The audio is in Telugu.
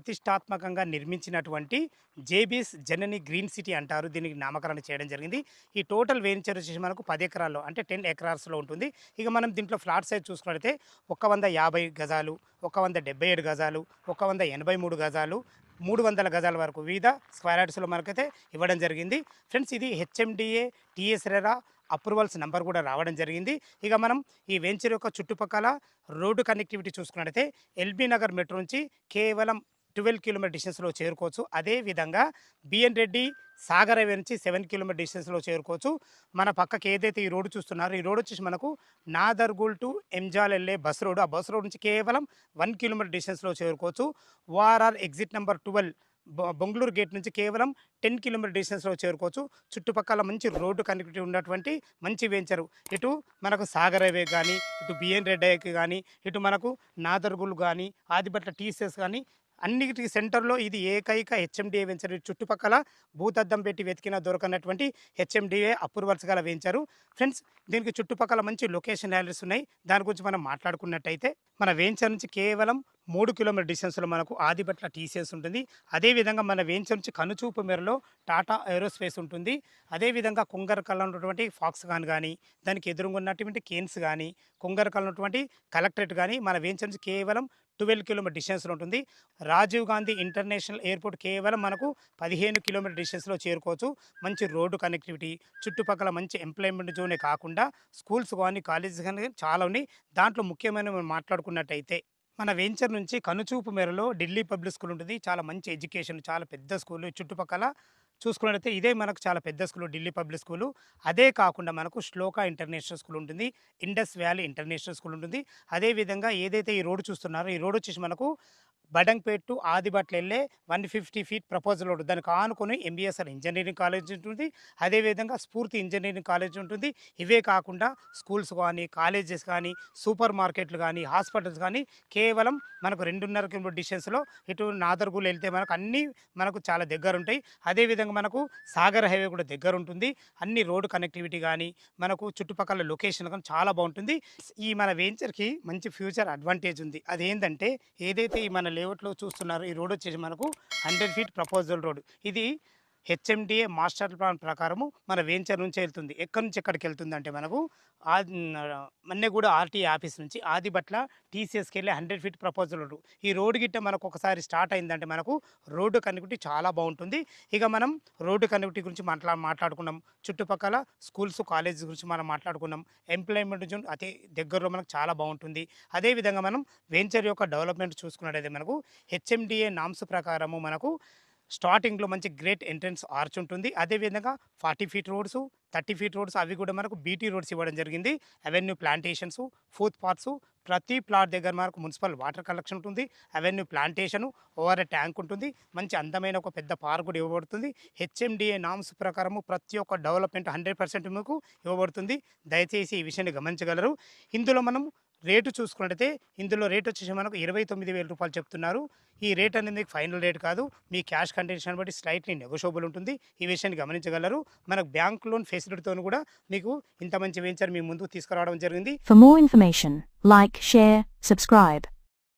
ప్రతిష్టాత్మకంగా నిర్మించినటువంటి జేబీఎస్ జనని గ్రీన్ సిటీ అంటారు. దీనికి నామకరణం చేయడం జరిగింది. ఈ టోటల్ వెంచర్ వచ్చేసి మనకు 10 ఎకరాల్లో అంటే 10 ఎకరాస్‌లో ఉంటుంది. ఇక మనం దీంట్లో ఫ్లాట్ సైజ్ చూసుకున్నట్లయితే 150 గజాలు, 177 గజాలు, 183 గజాలు, 300 గజాల వరకు వివిధ స్క్వేర్ యార్డ్స్‌లో మనకైతే ఇవ్వడం జరిగింది. ఫ్రెండ్స్ ఇది HMDA, TS RERA approvals number కూడా రావడం జరిగింది. ఇక మనం ఈ వెంచర్ యొక్క చుట్టుపక్కల రోడ్డు కనెక్టివిటీ చూసుకున్నట్లయితే ఎల్బీ నగర్ మెట్రో నుంచి కేవలం 12 కిలోమీటర్ డిస్టెన్స్‌లో చేరుకోవచ్చు. అదేవిధంగా బిఎన్ రెడ్డి సాగర్ హైవే నుంచి 7 కిలోమీటర్ డిస్టెన్స్‌లో చేరుకోవచ్చు. మన పక్కకి ఏదైతే ఈ రోడ్డు చూస్తున్నారో ఈ రోడ్ వచ్చేసి మనకు నాదర్గుల్ టు ఎంజాల్ వెళ్ళే బస్ రోడ్. ఆ బస్ రోడ్ నుంచి కేవలం 1 కిలోమీటర్ డిస్టెన్స్‌లో చేరుకోవచ్చు. ORR exit number 12 Bengaluru gate నుంచి కేవలం 10 కిలోమీటర్ డిస్టెన్స్‌లో చేరుకోవచ్చు. చుట్టుపక్కల మంచి రోడ్డు కనెక్టివిటీ ఉన్నటువంటి మంచి వెంచరు. ఇటు మనకు సాగర్ హైవే గానీ, ఇటు బిఎన్ రెడ్డి హైవేకి గానీ, ఇటు మనకు నాదర్గుల్ గానీ, ఆదిబట్ల టీసీఎస్ గానీ అన్నిటికి సెంటర్‌లో ఇది ఏకైక హెచ్ఎండిఏ వెంచర్. చుట్టుపక్కల భూతద్దం పెట్టి వెతికినా దొరకనటువంటి హెచ్ఎండిఏ అప్రూవల్స్ గల వెంచరు. ఫ్రెండ్స్ దీనికి చుట్టుపక్కల మంచి లొకేషన్ వాల్యూస్ ఉన్నాయి. దాని గురించి మనం మాట్లాడుకున్నట్టయితే మన వెంచర్ నుంచి కేవలం 3 కిలోమీటర్ డిస్టెన్స్‌లో మనకు ఆదిబట్ల టీసీఎస్ ఉంటుంది. అదేవిధంగా మన వెంచర్ నుంచి కనుచూపు మేరలో టాటా ఏరోస్పేస్ ఉంటుంది. అదేవిధంగా కుంగరకల్లో ఉన్నటువంటి ఫాక్స్‌కాన్ గానీ, దానికి ఎదురుంగా ఉన్నటువంటి కేన్స్ గానీ, కుంగరకల్లో ఉన్నటువంటి కలెక్టరేట్ గానీ మన వెంచర్ నుంచి కేవలం 12 కిలోమీటర్ డిస్టెన్స్‌లో ఉంటుంది. రాజీవ్ గాంధీ ఇంటర్నేషనల్ ఎయిర్‌పోర్ట్ కేవలం మనకు 15 కిలోమీటర్ డిస్టెన్స్‌లో చేరుకోవచ్చు. మంచి రోడ్డు కనెక్టివిటీ, చుట్టుపక్కల మంచి ఎంప్లాయ్‌మెంట్ జోనే కాకుండా స్కూల్స్ గానీ, కాలేజెస్ గానీ చాలా ఉన్నాయి. దాంట్లో ముఖ్యమైనవి మనం మాట్లాడుకున్నట్టయితే మన వెంచర్ నుంచి కనుచూపు మేరలో ఢిల్లీ పబ్లిక్ స్కూల్ ఉంటుంది. చాలా మంచి ఎడ్యుకేషన్, చాలా పెద్ద స్కూలు. చుట్టుపక్కల చూసుకున్నట్టయితే ఇదే మనకు చాలా పెద్ద స్కూలు ఢిల్లీ పబ్లిక్ స్కూలు. అదే కాకుండా మనకు శ్లోక ఇంటర్నేషనల్ స్కూల్ ఉంటుంది. ఇండస్ వ్యాలీ ఇంటర్నేషనల్ స్కూల్ ఉంటుంది. అదేవిధంగా ఏదైతే ఈ రోడ్ చూస్తున్నారో ఈ రోడ్ వచ్చేసి మనకు బడంగ్‌పేట్ టు ఆదిబట్ల వెళ్ళే 150 ఫీట్ ప్రపోజల్ రోడ్. దానికి ఆనుకొని ఎంబీఎస్ఆర్ ఇంజినీరింగ్ కాలేజ్ ఉంటుంది. అదేవిధంగా స్ఫూర్తి ఇంజినీరింగ్ కాలేజ్ ఉంటుంది. ఇవే కాకుండా స్కూల్స్ కానీ, కాలేజెస్ కానీ, సూపర్ మార్కెట్లు కానీ, హాస్పిటల్స్ కానీ కేవలం మనకు 2.5 కిలోమీటర్ డిస్టెన్స్‌లో ఇటు నాదర్గుల్ వెళ్తే మనకు అన్నీ మనకు చాలా దగ్గరుంటాయి. అదేవిధంగా మనకు సాగర్ హైవే కూడా దగ్గరుంటుంది. అన్ని రోడ్డు కనెక్టివిటీ కానీ, మనకు చుట్టుపక్కల లొకేషన్ కానీ చాలా బాగుంటుంది. ఈ మన వెంచర్‌కి మంచి ఫ్యూచర్ అడ్వాంటేజ్ ఉంది. అదేంటంటే ఏదైతే ఈ మన లేఅవుట్‌లో చూస్తున్నారో ఈ రోడ్ వచ్చేసి మనకు 100 ఫీట్ ప్రపోజల్ రోడ్. ఇది హెచ్ఎండిఏ మాస్టర్ ప్లాన్ ప్రకారము మన వెంచర్ నుంచి వెళ్తుంది. ఎక్కడి నుంచి ఎక్కడికి వెళ్తుందంటే మనకు మన్నెగూడ ఆర్టీఏ ఆఫీస్ నుంచి ఆదిబట్ల టీసీఎస్‌కి వెళ్ళే 100 ఫీట్ ప్రపోజల్ రోడ్. ఈ రోడ్ గిట్ట మనకు ఒకసారి స్టార్ట్ అయిందంటే మనకు రోడ్డు కనెక్టివిటీ చాలా బాగుంటుంది. ఇక మనం రోడ్డు కనెక్టివిటీ గురించి మాట్లాడుకున్నాం. చుట్టుపక్కల స్కూల్స్, కాలేజెస్ గురించి మనం మాట్లాడుకున్నాం. ఎంప్లాయ్‌మెంట్ జోన్ అతి దగ్గరలో మనకు చాలా బాగుంటుంది. అదేవిధంగా మనం వెంచర్ యొక్క డెవలప్‌మెంట్ చూసుకున్నట్టయితే మనకు హెచ్ఎండిఏ నామ్స్ ప్రకారము మనకు స్టార్టింగ్‌లో మంచి గ్రేట్ ఎంట్రన్స్ ఆర్చ్ ఉంటుంది. అదేవిధంగా 40 ఫీట్ రోడ్సు, 30 ఫీట్ రోడ్స్ అవి కూడా మనకు బీటీ రోడ్స్ ఇవ్వడం జరిగింది. అవెన్యూ ప్లాంటేషన్స్, ఫుట్ పాత్స్ ప్రతి ప్లాట్ దగ్గర మనకు మున్సిపల్ వాటర్ కలెక్షన్ ఉంటుంది. అవెన్యూ ప్లాంటేషను, ఓవర్ ట్యాంక్ ఉంటుంది. మంచి అందమైన ఒక పెద్ద పార్క్ కూడా ఇవ్వబడుతుంది. హెచ్ఎండిఏ నామ్స్ ప్రకారము ప్రతి ఒక్క డెవలప్‌మెంట్ 100% మీకు ఇవ్వబడుతుంది. దయచేసి ఈ విషయాన్ని గమనించగలరు. ఇందులో మనం రేటు చూసుకున్నట్టయితే ఇందులో రేట్ వచ్చేసి మనకు 29,000 రూపాయలు చెప్తున్నారు. ఈ రేట్ అనేది మీకు ఫైనల్ రేట్ కాదు. మీ క్యాష్ కండిషన్ బట్టి స్లైట్‌లీ నెగోషియబుల్ ఉంటుంది. ఈ విషయాన్ని గమనించగలరు. మనకు బ్యాంక్ లోన్ ఫెసిలిటీతోను కూడా మీకు ఇంత మంచి వెంచర్ మీ ముందుకు తీసుకురావడం జరిగింది. For more information, like, share, subscribe.